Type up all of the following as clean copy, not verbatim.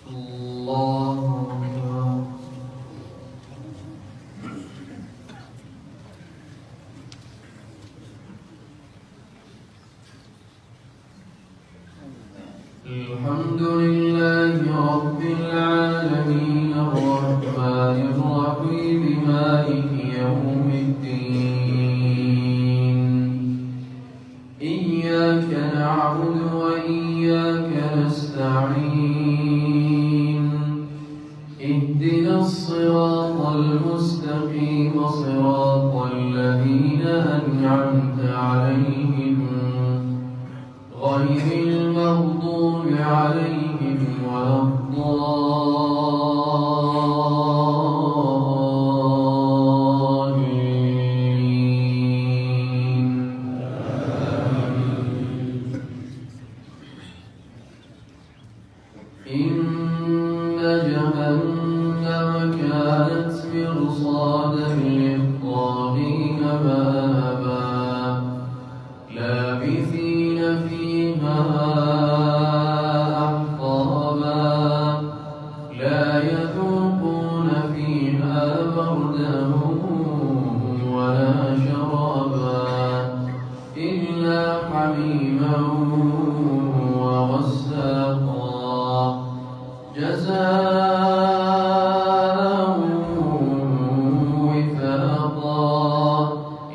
الله أكبر. الحمد لله رب العالمين الرحمن الرحيم مالك يوم الدين إياك نعبد وإياك نستعين اهدنا الصراط المستقيم صراط الذين أنعمت عليهم غير المغضوب عليهم ولا الضالين. إن جهنم كانت مرصادا للطاغين مآبا لابثين فيها أحقابا لا يذوقون فيها بردا ولا شرابا إلا حميما وغساقا جزاء وفاقا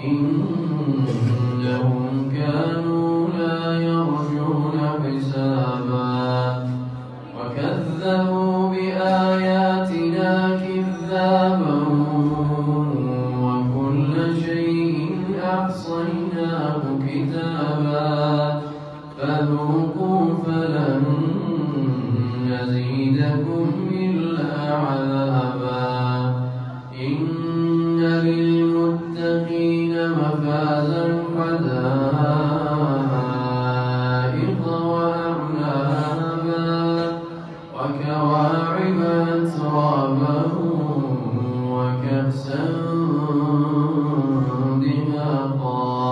إنهم كانوا لا يرجون حسابا وكذبوا بآياتنا كذابا وكل شيء أحصيناه كتابا فذوقوا فلن نزيدكم إلا عذابا إن للمتقين مفازا حدائق وأعنابا وكواعب أترابا وكأسا دهاقا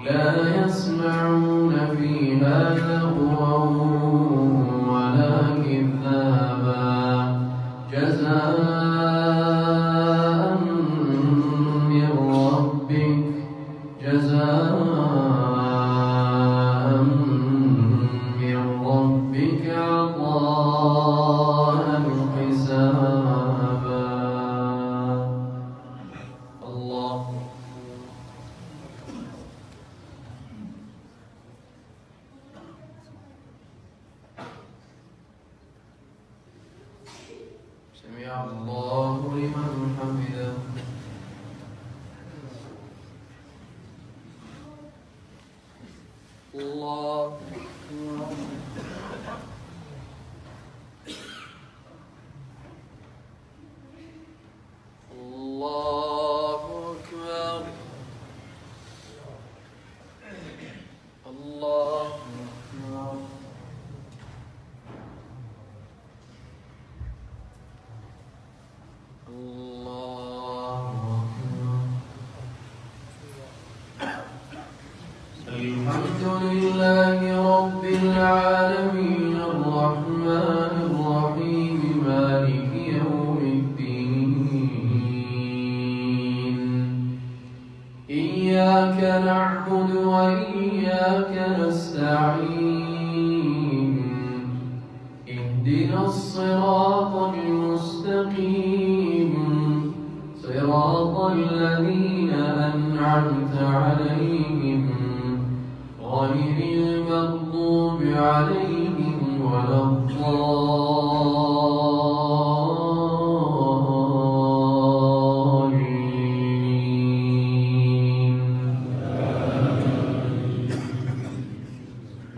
لا يسمعون فيها لغوا ولا كذابا جزاء من ربك عطاء حسابا. الله سمع الله لمن حمده. الله الله أكبر. الله أكبر. الحمد لله رب العالمين الرحمن الرحيم مالك يوم الدين إياك نعبد وإياك نستعين اهدنا الصراط المستقيم صراط الذين أنعمت عليهم غير المغضوب عليهم ولا الضالين.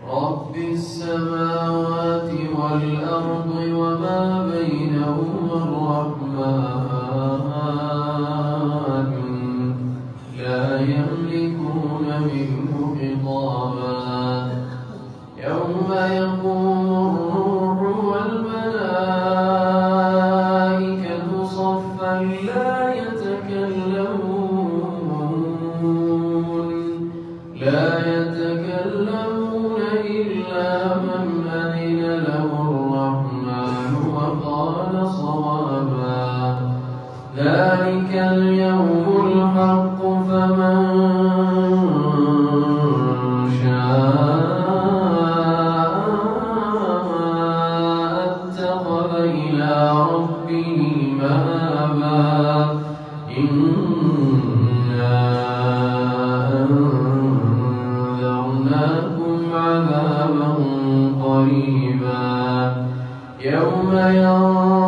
رب السماوات والأرض وما بينهما الرحمن لا يملكون منه خطابا يوم يقوم الروح والملائكة صفا لا يتكلمون إلا من أذن له الرحمن أنذرناكم عذابا قريبا يوم ينظر